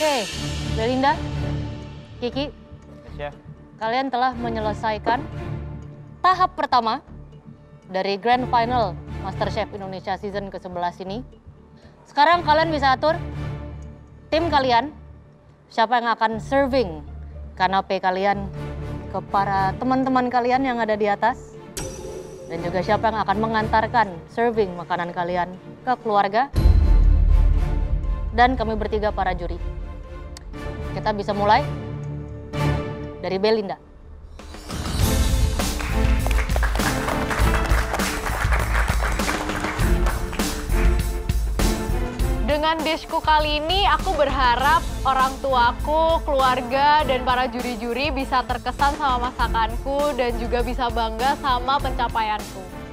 Oke, Belinda, Kiki, Chef. Kalian telah menyelesaikan tahap pertama dari Grand Final MasterChef Indonesia Season ke-11 ini. Sekarang kalian bisa atur tim kalian, siapa yang akan serving kanape kalian ke para teman-teman kalian yang ada di atas. Dan juga siapa yang akan mengantarkan serving makanan kalian ke keluarga. Dan kami bertiga para juri. Kita bisa mulai dari Belinda. Dengan dishku kali ini, aku berharap orang tuaku, keluarga, dan para juri-juri bisa terkesan sama masakanku dan juga bisa bangga sama pencapaianku.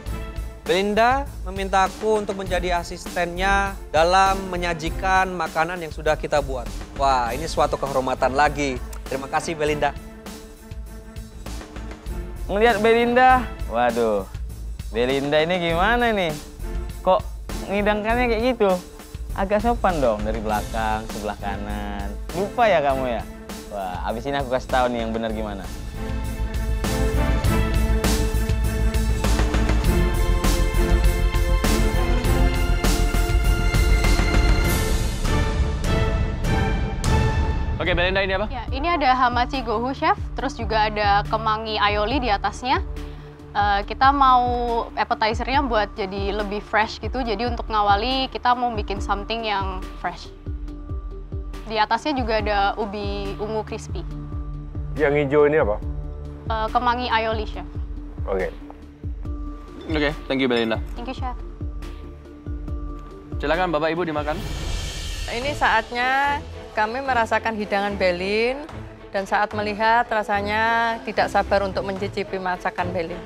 Belinda meminta aku untuk menjadi asistennya dalam menyajikan makanan yang sudah kita buat. Wah, ini suatu kehormatan lagi. Terima kasih, Belinda. Ngelihat Belinda, waduh, Belinda ini gimana nih? Kok ngidangkannya kayak gitu? Agak sopan dong dari belakang, sebelah kanan. Lupa ya kamu ya? Wah, abis ini aku kasih tahu nih yang benar gimana. Oke, Belinda ini apa? Ya, ini ada hamachi gohu, Chef. Terus juga ada kemangi aioli di atasnya. Kita mau appetizer-nya buat jadi lebih fresh gitu. Jadi untuk ngawali kita mau bikin something yang fresh. Di atasnya juga ada ubi ungu crispy. Yang hijau ini apa? Kemangi aioli, Chef. Oke. Oke, thank you, Belinda. Thank you, Chef. Silakan Bapak Ibu dimakan. Ini saatnya kami merasakan hidangan Belin dan saat melihat rasanya tidak sabar untuk mencicipi masakan Belin.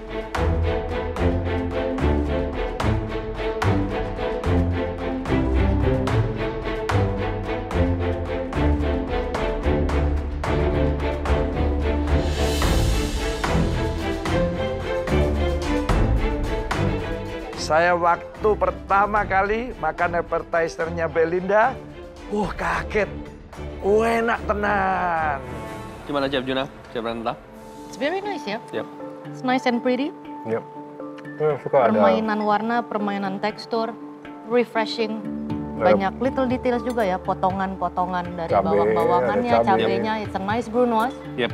Saya waktu pertama kali makan appetizer-nya Belinda, kaget. Enak tenan. Gimana Chef Juna? Chef Ranta? It's very nice ya. Yep. It's nice and pretty. Yep. Suka Permainan warna, permainan tekstur, refreshing. Banyak little details juga ya, potongan-potongan dari Cabe, bawang-bawangannya, ada cabe. cabenya. It's a nice brunoise. Yep.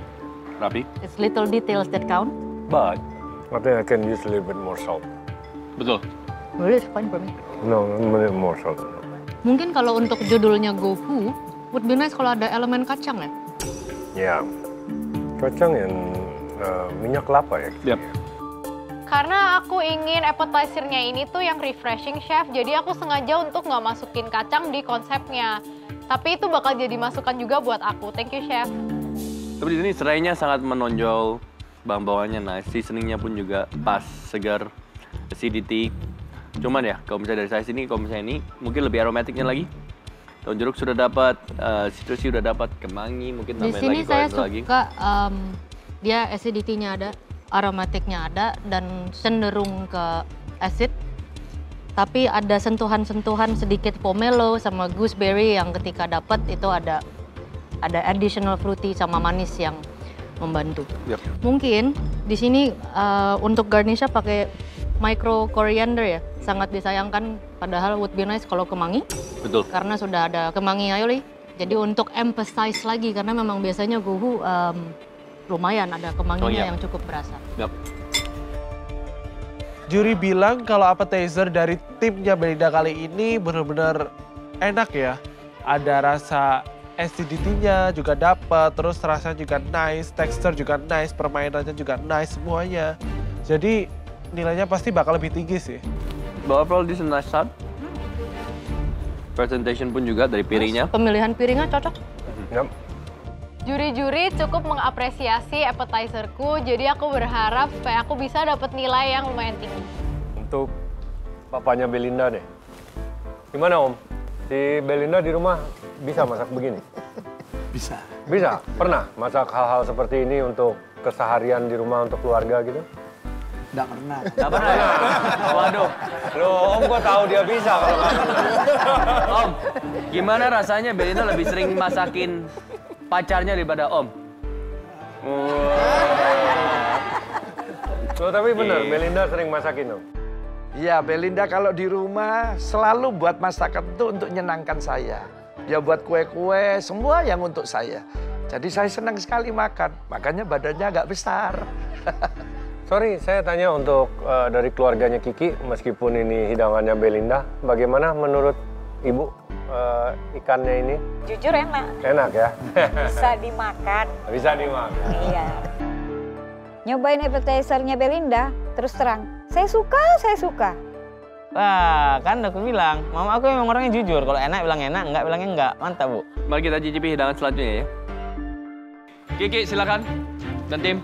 Rapi. It's little details that count. But I think I can use a little bit more salt. Betul. Really, it's fine for me. No, a little more salt. Mungkin kalau untuk judulnya GoFu, would be nice kalau ada elemen kacang ya? Ya, kacang yang minyak kelapa ya. Yep. Karena aku ingin appetizer-nya ini tuh yang refreshing, Chef. Jadi aku sengaja untuk nggak masukin kacang di konsepnya. Tapi itu bakal jadi masukan juga buat aku. Thank you, Chef. Tapi di sini serainya sangat menonjol. Bahan-bahannya nice, seasoningnya pun juga pas, segar, acidity. Cuman ya, kalau misalnya dari saya sini, kalau misalnya ini mungkin lebih aromatiknya lagi. Daun jeruk sudah dapat, citrusy sudah dapat, kemangi mungkin Di tambahin sini lagi saya kalau lagi. suka dia acidity-nya ada, aromatiknya ada, dan cenderung ke acid. Tapi ada sentuhan-sentuhan sedikit pomelo sama gooseberry yang ketika dapat itu ada additional fruity sama manis yang membantu. Yep. Mungkin di sini untuk garnish pakai micro coriander ya, sangat disayangkan. Padahal would be nice kalau kemangi. Betul. Karena sudah ada kemangi aioli. Jadi untuk emphasize lagi karena memang biasanya gohu lumayan ada kemanginya yang cukup berasa. Yep. Juri bilang kalau appetizer dari timnya Belinda kali ini benar-benar enak ya. Ada rasa acidity-nya juga dapat, terus rasanya juga nice, tekstur juga nice, permainannya juga nice semuanya. Jadi nilainya pasti bakal lebih tinggi sih. But overall this is a nice start. Presentation pun juga dari piringnya. Pemilihan piringnya cocok. Yep. Juri-juri cukup mengapresiasi appetizerku, jadi aku berharap supaya aku bisa dapat nilai yang lumayan tinggi. Untuk papanya Belinda deh. Gimana Om? Si Belinda di rumah bisa masak begini? Bisa. Bisa? Pernah masak hal-hal seperti ini untuk keseharian di rumah untuk keluarga gitu? Nggak pernah. Nggak pernah ya? Waduh. Loh, Om kok tahu dia bisa kalau nggak pernah? Om, Gimana rasanya Belinda lebih sering masakin pacarnya daripada Om? Oh, tapi benar, Belinda sering masakin Om. Iya, Belinda kalau di rumah selalu buat masakan itu untuk menyenangkan saya. Dia buat kue-kue, semua yang untuk saya. Jadi saya senang sekali makan, makanya badannya agak besar. Sorry, saya tanya untuk dari keluarganya Kiki, meskipun ini hidangannya Belinda, bagaimana menurut Ibu ikannya ini? Jujur enak. Enak ya? Bisa dimakan. Bisa dimakan. Iya. Nyobain appetizer-nya Belinda, terus terang. Saya suka. Wah, kan aku bilang, mama aku memang orangnya jujur. Kalau enak bilang enak, enggak bilangnya enggak. Mantap, Bu. Mari kita cicipi hidangan selanjutnya ya. Kiki, silakan. Dan tim.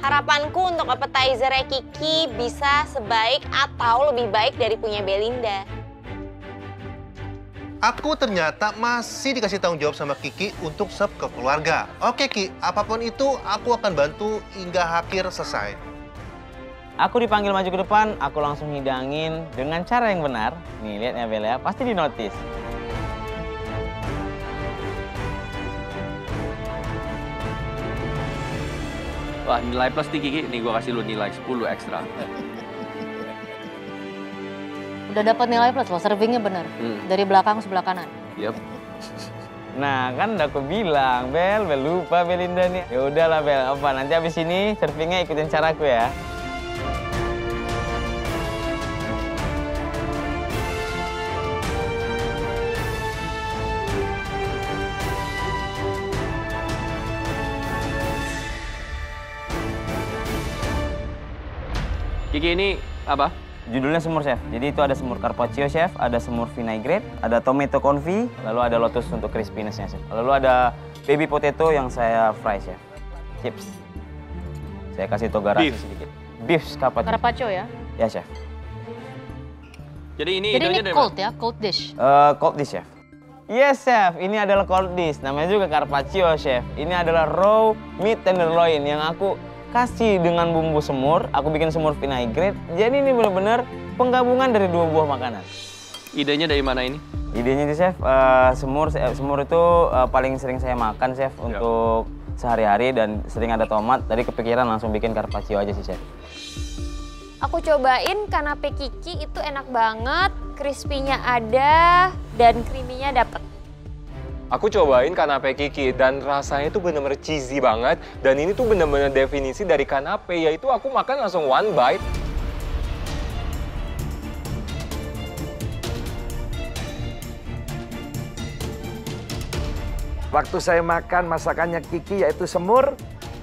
Harapanku untuk appetizer Kiki bisa sebaik atau lebih baik dari punya Belinda. Aku ternyata masih dikasih tanggung jawab sama Kiki untuk serve ke keluarga. Oke Ki, apapun itu aku akan bantu hingga akhir selesai. Aku dipanggil maju ke depan, aku langsung hidangin dengan cara yang benar. Nih, lihat ya Bel ya, pasti dinotis. Wah, nilai plus di Kiki, nih gue kasih lu nilai 10 ekstra. Udah dapat nilai plus loh, servingnya bener. Dari belakang sebelah kanan. Yap. Nah, kan udah aku bilang, Bel lupa Belinda nih. Ya udahlah Bel, apa nanti abis ini servingnya ikutin caraku ya. Kiki ini apa? Judulnya semur, Chef. Jadi itu ada semur carpaccio, Chef, ada semur vinaigrette, ada tomato confit, lalu ada lotus untuk crispiness-nya, Chef. Lalu ada baby potato yang saya fry, Chef. Chips. Saya kasih toga rasi sedikit. Beef carpaccio. Carpaccio ya? Ya, Chef. Jadi ini cold ya, cold dish? Cold dish, Chef. Yes, Chef. Ini adalah cold dish. Namanya juga carpaccio, Chef. Ini adalah raw meat tenderloin yang aku kasih dengan bumbu semur, aku bikin semur vinaigrette. Jadi ini benar-benar penggabungan dari dua buah makanan. Idenya dari mana ini? Idenya itu Chef, semur itu paling sering saya makan Chef untuk sehari-hari dan sering ada tomat. Tadi kepikiran langsung bikin carpaccio aja sih Chef. Aku cobain kanape Kiki itu enak banget, crispy-nya ada dan creamy-nya dapet. Aku cobain kanape Kiki dan rasanya itu bener-bener cheesy banget. Dan ini tuh bener-bener definisi dari kanape, yaitu aku makan langsung one bite. Waktu saya makan masakannya Kiki yaitu semur,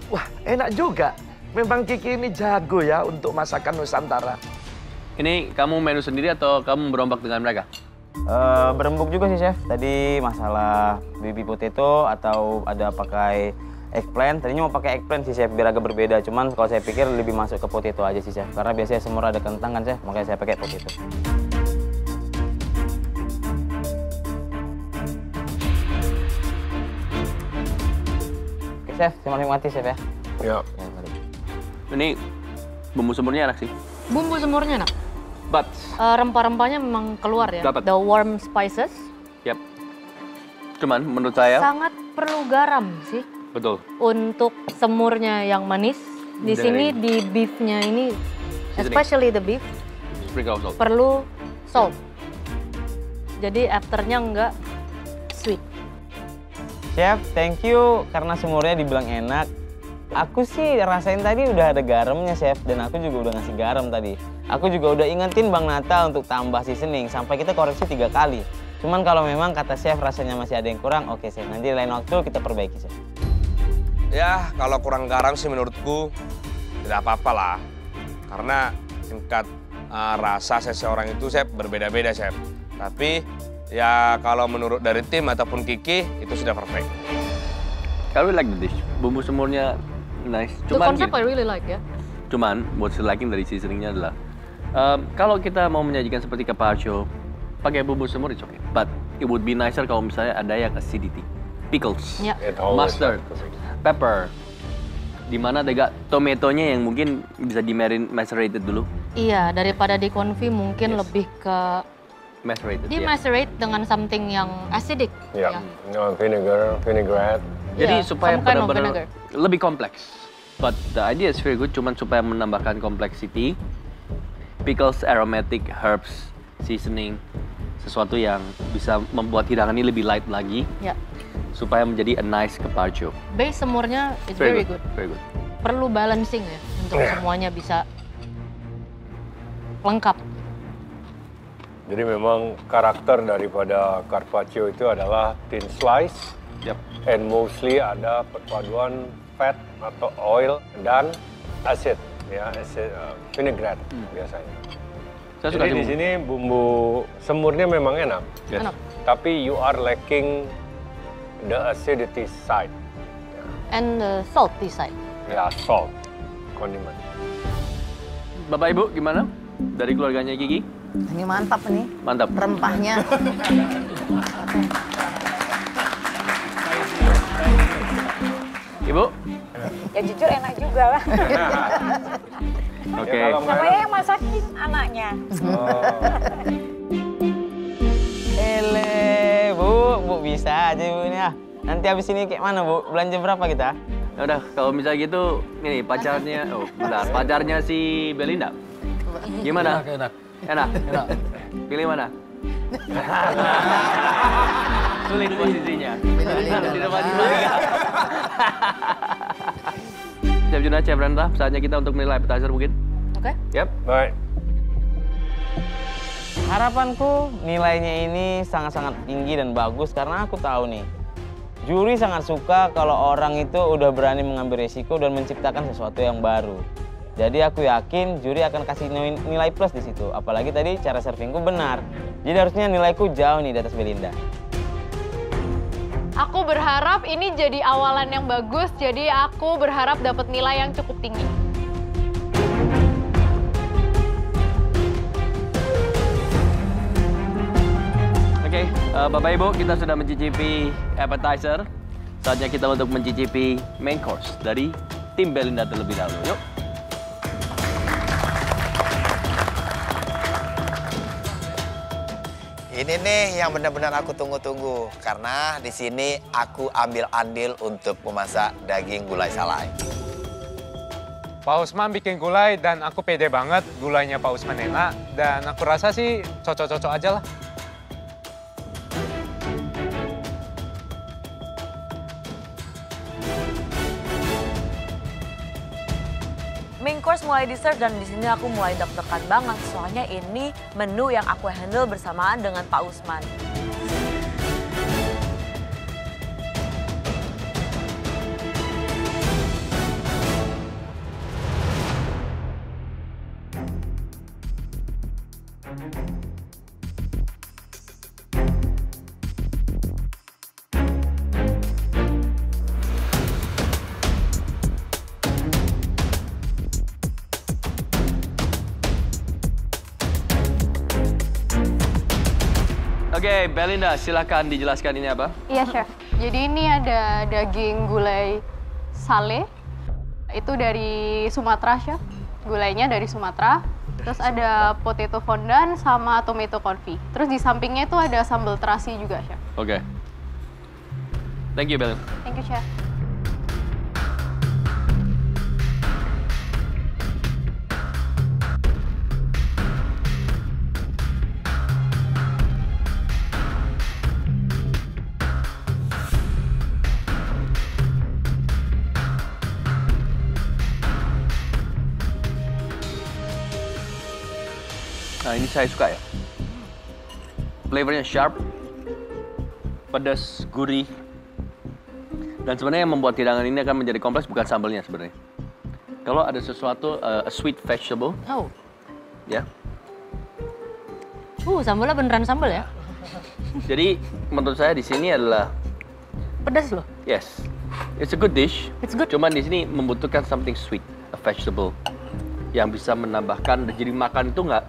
wah enak juga. Memang Kiki ini jago ya untuk masakan Nusantara. Ini kamu menu sendiri atau kamu berombak dengan mereka? Berembuk juga sih Chef. Tadi masalah baby potato atau ada pakai eggplant. Tadinya mau pakai eggplant sih Chef biar agak berbeda. Cuman kalau saya pikir lebih masuk ke potato aja sih Chef. Karena biasanya semur ada kentang kan Chef, makanya saya pakai potato. Oke Chef, saya menikmati Chef ya. Ya. Ini bumbu semurnya enak sih. Bumbu semurnya enak. But rempah-rempahnya memang keluar ya. Dapat. The warm spices. Yap. Cuman menurut saya Sangat perlu garam sih. betul. Untuk semurnya yang manis. Di sini di beefnya ini, especially the beef, Sprinkle salt. perlu salt. Jadi afternya enggak sweet. Chef, thank you karena semurnya dibilang enak. Aku sih rasain tadi udah ada garamnya Chef, dan aku juga udah ngasih garam tadi. Aku juga udah ingetin Bang Nata untuk tambah seasoning, sampai kita koreksi 3 kali. Cuman kalau memang kata Chef rasanya masih ada yang kurang, oke Chef, nanti lain waktu kita perbaiki Chef. Ya, kalau kurang garam sih menurutku tidak apa-apa lah. Karena tingkat rasa seseorang itu Chef berbeda-beda Chef. Tapi ya kalau menurut dari tim ataupun Kiki itu sudah perfect. I really like the dish. Bumbu semurnya nice. The concept I really like ya. Cuman buat liking dari seasoningnya adalah kalau kita mau menyajikan seperti carpaccio, pakai bumbu semur it's okay. But it would be nicer kalau misalnya ada yang acidity, pickles, mustard, pepper, dimana ada tomatonya yang mungkin bisa di macerated dulu. Iya, daripada di konfi mungkin lebih ke Macerated. di macerate dengan something yang acidic. Ya, vinaigrette. Jadi Yeah, supaya some kind of benar-benar lebih kompleks. But the idea is very good, cuman supaya menambahkan complexity, pickles, aromatic, herbs, seasoning, sesuatu yang bisa membuat hidangan ini lebih light lagi, Ya. supaya menjadi a nice carpaccio. Base semurnya is very good. Very good. Perlu balancing ya untuk semuanya bisa lengkap. Jadi memang karakter daripada carpaccio itu adalah thin slice, and mostly ada perpaduan fat atau oil dan acid, ya, acid vinaigrette biasanya. Jadi di sini bumbu semurnya memang enak, Enak. tapi you are lacking the acidity side, And the salty side. ya, salt, kondimen. Bapak Ibu gimana? Dari keluarganya Kiki? Ini mantap nih. Mantap. Rempahnya. Ibu? Ya jujur enak juga lah. Oke. Namanya yang masakin anaknya. Bu bisa aja Bu ini ya. Nanti habis ini kayak mana Bu? Belanja berapa kita? Ya udah, kalau misalnya gitu, ini pacarnya, bentar, pacarnya si Belinda. Gimana? Enak. Enak? Enak. Pilih mana? Sulit posisinya. Tidak maju-maju. Chef Juna, Chef Rendra, saatnya kita untuk menilai appetizer mungkin. Oke. Yap. Baik. Harapanku nilainya ini sangat-sangat tinggi dan bagus karena aku tahu nih, juri sangat suka kalau orang itu udah berani mengambil risiko dan menciptakan sesuatu yang baru. Jadi aku yakin juri akan kasih nilai plus di situ. Apalagi tadi cara servingku benar. Jadi harusnya nilaiku jauh nih di atas Belinda. Aku berharap ini jadi awalan yang bagus, jadi aku berharap dapat nilai yang cukup tinggi. Oke, Bapak Ibu, kita sudah mencicipi appetizer. Saatnya kita untuk mencicipi main course dari tim Belinda terlebih dahulu. Yuk. Ini nih yang benar-benar aku tunggu-tunggu karena di sini aku ambil andil untuk memasak daging gulai salai. Pak Usman bikin gulai dan aku pede banget gulainya Pak Usman enak dan aku rasa sih cocok-cocok aja lah. Main course mulai di-serve dan di sini aku mulai deg-degan banget soalnya ini menu yang aku handle bersamaan dengan Pak Usman. Oke, Belinda, silakan dijelaskan ini apa? Iya, Chef. Jadi ini ada daging gulai sale. Itu dari Sumatera, Chef. Gulainya dari Sumatera. Terus ada potato fondant sama tomato confit. Terus di sampingnya itu ada sambal terasi juga, Chef. Oke. Thank you, Belinda. Thank you, Chef. Nah, ini saya suka ya. Flavornya sharp, pedas, gurih. Dan sebenarnya yang membuat hidangan ini akan menjadi kompleks bukan sambalnya sebenarnya. Kalau ada sesuatu, a sweet vegetable, Oh. ya. Sambalnya beneran sambal ya? Jadi menurut saya di sini adalah Pedas loh. yes, it's a good dish. It's good. Cuman di sini membutuhkan something sweet, a vegetable yang bisa menambahkan. Jadi makan itu nggak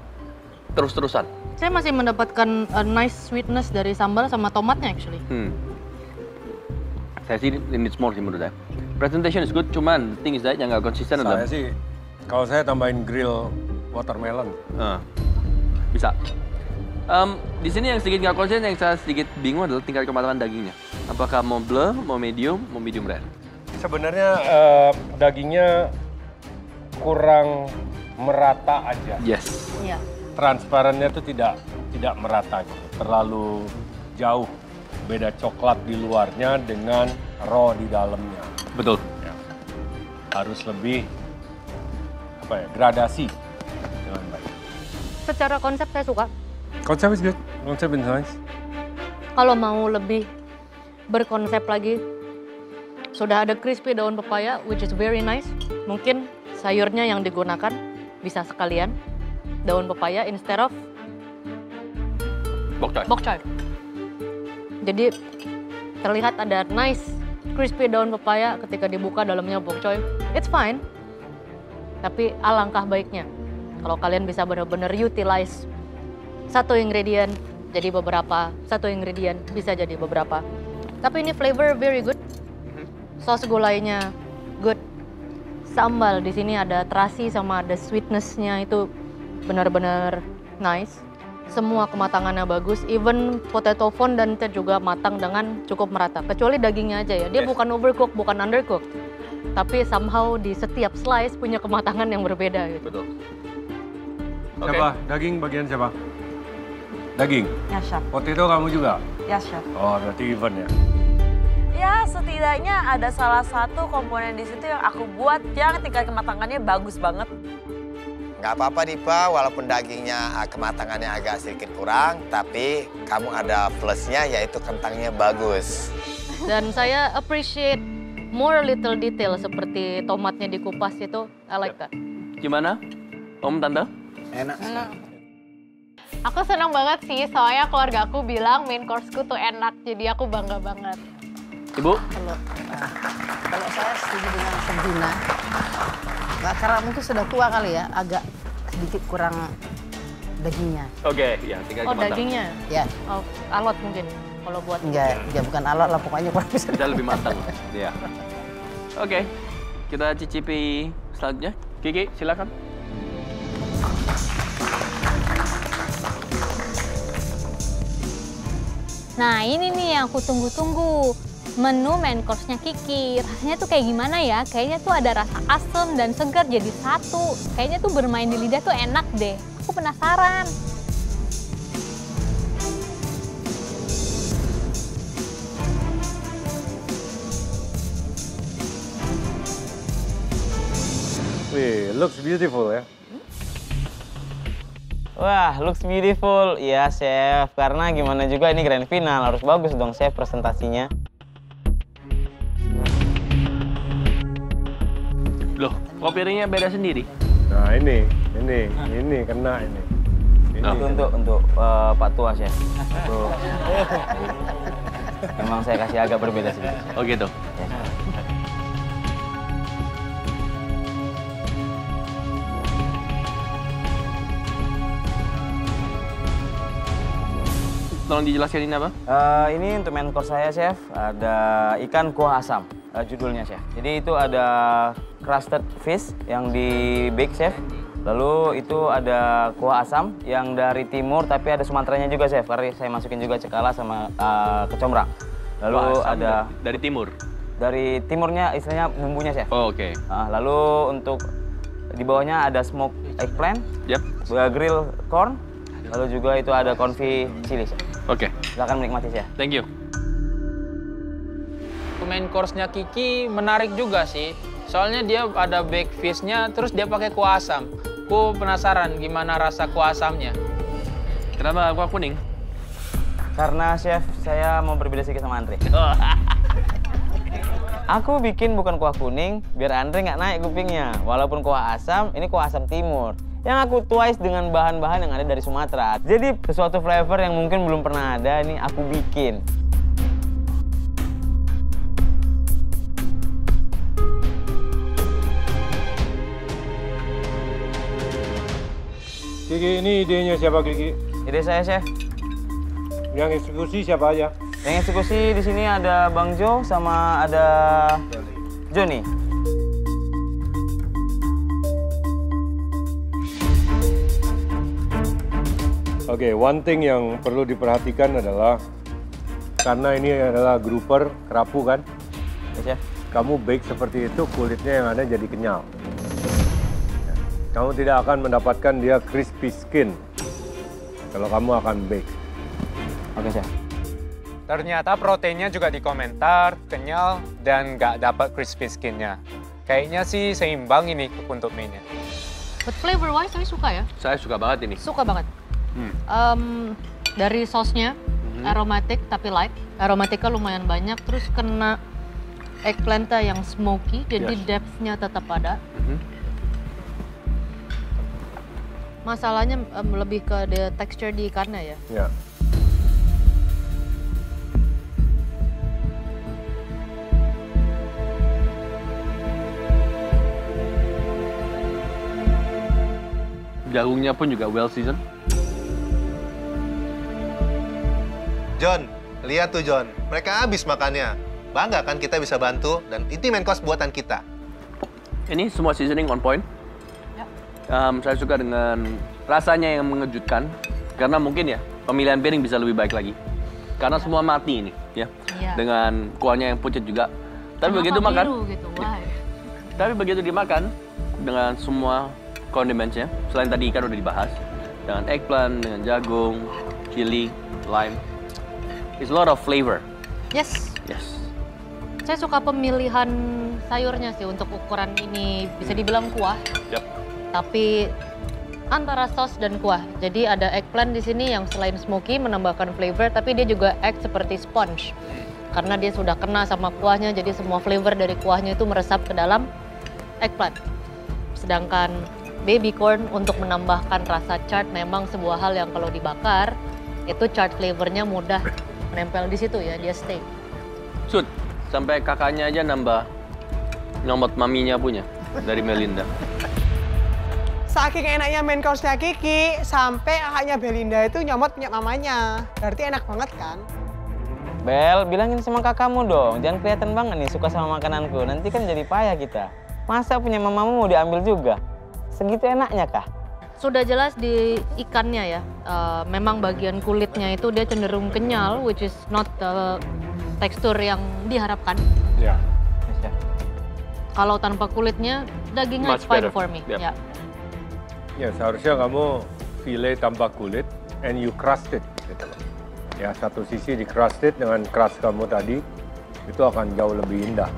terus-terusan. Saya masih mendapatkan a nice sweetness dari sambal sama tomatnya actually. Saya sih ini small sih menurut saya. Presentation is good, cuman thing is that yang nggak konsisten adalah. Saya sih, kalau saya tambahin grill watermelon. Bisa. Di sini yang sedikit nggak konsen, yang saya sedikit bingung adalah tingkat kematangan dagingnya. Apakah mau bleu, mau medium rare? Sebenarnya dagingnya kurang merata aja. Yes. Iya. Transparannya tuh tidak merata gitu. Terlalu jauh beda coklat di luarnya dengan raw di dalamnya. Betul. Ya. Harus lebih gradasi dengan baik. Secara konsep saya suka. Konsep is good. Konsep is nice. Kalau mau lebih berkonsep lagi, sudah ada crispy daun pepaya, which is very nice. Mungkin sayurnya yang digunakan bisa sekalian daun pepaya instead of bok choy. Jadi terlihat ada nice crispy daun pepaya ketika dibuka dalamnya bok choy. It's fine. Tapi alangkah baiknya kalau kalian bisa benar-benar utilize satu ingredient jadi beberapa, satu ingredient bisa jadi beberapa. Tapi ini flavor very good. Sos gulainya good. Sambal di sini ada terasi sama ada sweetness-nya itu benar-benar nice. Semua kematangannya bagus, even potato fondant juga matang dengan cukup merata. Kecuali dagingnya aja ya, dia bukan overcook, bukan undercook. Tapi somehow di setiap slice punya kematangan yang berbeda gitu. Betul. Siapa? Daging bagian siapa? Daging? Ya, Chef. Potato kamu juga? Ya, Chef. Oh, berarti even ya? Ya, setidaknya ada salah satu komponen di situ yang aku buat yang tingkat kematangannya bagus banget. Nggak apa-apa Dipa, walaupun dagingnya kematangannya agak sedikit kurang, tapi kamu ada plusnya yaitu kentangnya bagus. Dan saya appreciate more little detail seperti tomatnya dikupas itu, I like that. Gimana, Om Tante? Enak. Aku senang banget sih, soalnya keluarga aku bilang main course-ku tuh enak, jadi aku bangga banget. Ibu? Kalau saya setuju dengan Seguna, nggak karena mungkin sudah tua kali ya, agak sedikit kurang dagingnya. Oke, ya tinggal Oh, dagingnya? Ya. Oh, alot mungkin kalau buat. Enggak, ya bukan alot lah, pokoknya kurang bisa. Bisa lebih matang. Iya. Oke, kita cicipi selanjutnya. Kiki, silakan. Nah ini nih yang aku tunggu-tunggu. Menu main course-nya Kiki. Rasanya tuh kayak gimana ya? Kayaknya tuh ada rasa asam dan segar jadi satu. Kayaknya tuh bermain di lidah tuh enak deh. Aku penasaran. Wih, looks beautiful ya. Wah, looks beautiful. Iya, Chef. Karena gimana juga ini grand final, harus bagus dong, Chef, presentasinya. Loh, kok piringnya beda sendiri? Nah, ini kena ini. Itu untuk Pak Tua, Chef. Tuh. Memang saya kasih agak berbeda sedikit. Oh gitu. Ya. Tolong dijelaskan ini apa? Ini untuk main course saya, Chef. Ada ikan kuah asam, judulnya, Chef. Jadi itu ada crusted fish yang di bake, Chef. Lalu itu ada kuah asam yang dari timur, tapi ada Sumateranya juga, Chef. Karena saya masukin juga cekala sama kecombrang. Lalu ada dari timur? Dari timurnya, istilahnya bumbunya, Chef. Oh, oke. Lalu untuk di bawahnya ada smoked eggplant, grill corn, lalu juga itu ada confit chili, Chef. Oke. Silakan menikmati, Chef. Thank you. Main course-nya Kiki menarik juga sih. Soalnya dia ada baked fish-nya, terus dia pakai kuah asam. Aku penasaran gimana rasa kuah asamnya. Kenapa kuah kuning? Karena, Chef, saya mau berbeda sedikit sama Andre. Aku bikin bukan kuah kuning, biar Andre nggak naik kupingnya. Walaupun kuah asam, ini kuah asam timur. Yang aku tuais dengan bahan-bahan yang ada dari Sumatera. Jadi sesuatu flavor yang mungkin belum pernah ada, ini aku bikin. Kiki, ini idenya siapa, Kiki? Ide saya, Chef. Yang eksekusi siapa aja? Yang eksekusi di sini ada Bang Jo sama ada Joni. Oke, one thing yang perlu diperhatikan adalah karena ini adalah grouper kerapu kan? Yes, Chef. Kamu bake seperti itu, kulitnya yang ada jadi kenyal. Kamu tidak akan mendapatkan dia crispy skin kalau kamu akan bake. Oke, Chef. Ternyata proteinnya juga di komentar, kenyal, dan nggak dapat crispy skinnya. Kayaknya sih seimbang ini untuk mie-nya. But flavor wise saya suka ya. Saya suka banget ini. Suka banget. Dari sausnya aromatik tapi light. Aromatiknya lumayan banyak. Terus kena eggplant yang smoky, jadi depth-nya tetap ada. Masalahnya lebih ke the texture di ikannya ya. Ya. Jagungnya pun juga well seasoned. John, lihat tuh John, mereka habis makannya. Bangga kan kita bisa bantu dan ini main course buatan kita. Ini semua seasoning on point. Saya suka dengan rasanya yang mengejutkan karena mungkin ya pemilihan piring bisa lebih baik lagi. Karena semua mati ini ya. Dengan kuahnya yang pucat juga. Tapi begitu makan, gitu? tapi begitu dimakan dengan semua condimentsnya, selain tadi ikan udah dibahas, dengan eggplant, dengan jagung, chili, lime, it's a lot of flavor. Yes. Yes. Saya suka pemilihan sayurnya sih untuk ukuran ini, bisa dibilang kuah. Tapi antara saus dan kuah. Jadi ada eggplant di sini yang selain smoky menambahkan flavor, tapi dia juga act seperti sponge. Karena dia sudah kena sama kuahnya, jadi semua flavor dari kuahnya itu meresap ke dalam eggplant. Sedangkan baby corn untuk menambahkan rasa chard memang sebuah hal yang kalau dibakar, itu chard flavornya mudah menempel di situ ya, dia stay. Sud, sampai kakaknya aja nambah nyomot maminya punya dari Melinda. Saking enaknya main course-nya Kiki, sampai kakaknya Belinda itu nyomot punya mamanya. Berarti enak banget kan? Bel, bilangin sama kakakmu dong. Jangan kelihatan banget nih suka sama makananku. Nanti kan jadi payah kita. Masa punya mamamu mau diambil juga? Segitu enaknya kah? Sudah jelas di ikannya ya. Memang bagian kulitnya itu dia cenderung kenyal, which is not the tekstur yang diharapkan. Ya. Kalau tanpa kulitnya, dagingnya it's fine for me. Ya. Ya, seharusnya kamu fillet tanpa kulit and you crust it. Gitu. Ya, satu sisi di crust it dengan crust kamu tadi, itu akan jauh lebih indah.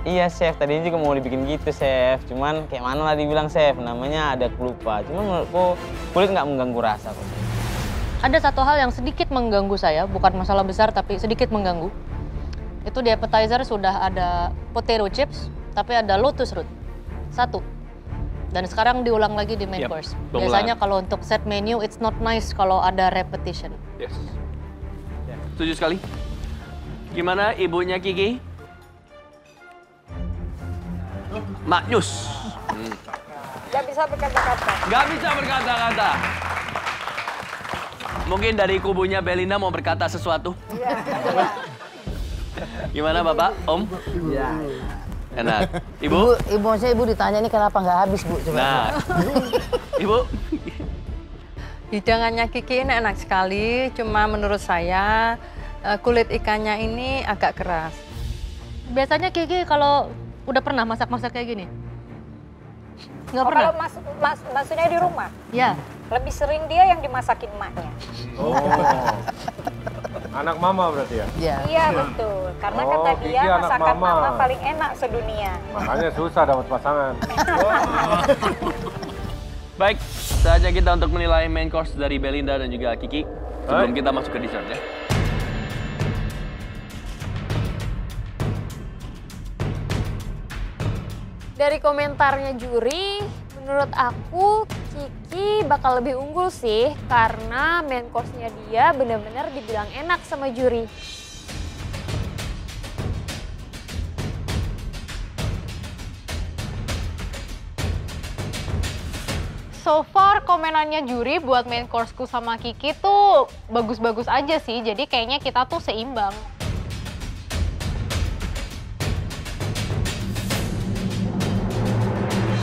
Iya, Chef. Tadinya juga mau dibikin gitu, Chef. Cuman kayak mana lah dibilang, Chef. Namanya ada kelupa. Cuman menurutku kulit nggak mengganggu rasa kok. Ada satu hal yang sedikit mengganggu saya, bukan masalah besar tapi sedikit mengganggu. Itu di appetizer sudah ada potato chips, tapi ada lotus root. Satu. Dan sekarang diulang lagi di main course. Biasanya kalau untuk set menu, it's not nice kalau ada repetition. Yes. Setuju sekali. Gimana ibunya Kiki? Maknyus. Gak bisa berkata-kata. Gak bisa berkata-kata. Mungkin dari kubunya Belinda mau berkata sesuatu. Gimana Bapak, Om? Iya. Enak. Ibu? Ibu ditanya ini kenapa nggak habis, Bu? Coba. Nah, Ibu? Hidangannya Kiki ini enak sekali, cuma menurut saya kulit ikannya ini agak keras. Biasanya Kiki kalau udah pernah masak-masak kayak gini? Nggak pernah? Kalau maksudnya di rumah? Ya. Lebih sering dia yang dimasakin emaknya. Oh. Anak mama berarti ya? Iya betul, karena kata dia Kiki anak masakan mama. mama paling enak sedunia. Makanya susah dapat pasangan. Baik, saatnya kita untuk menilai main course dari Belinda dan juga Kiki sebelum kita masuk ke dessert ya. Dari komentarnya juri, menurut aku Kiki bakal lebih unggul sih karena main course-nya dia benar-benar dibilang enak sama juri. So far komenannya juri buat main course-ku sama Kiki tuh bagus-bagus aja sih. Jadi kayaknya kita tuh seimbang.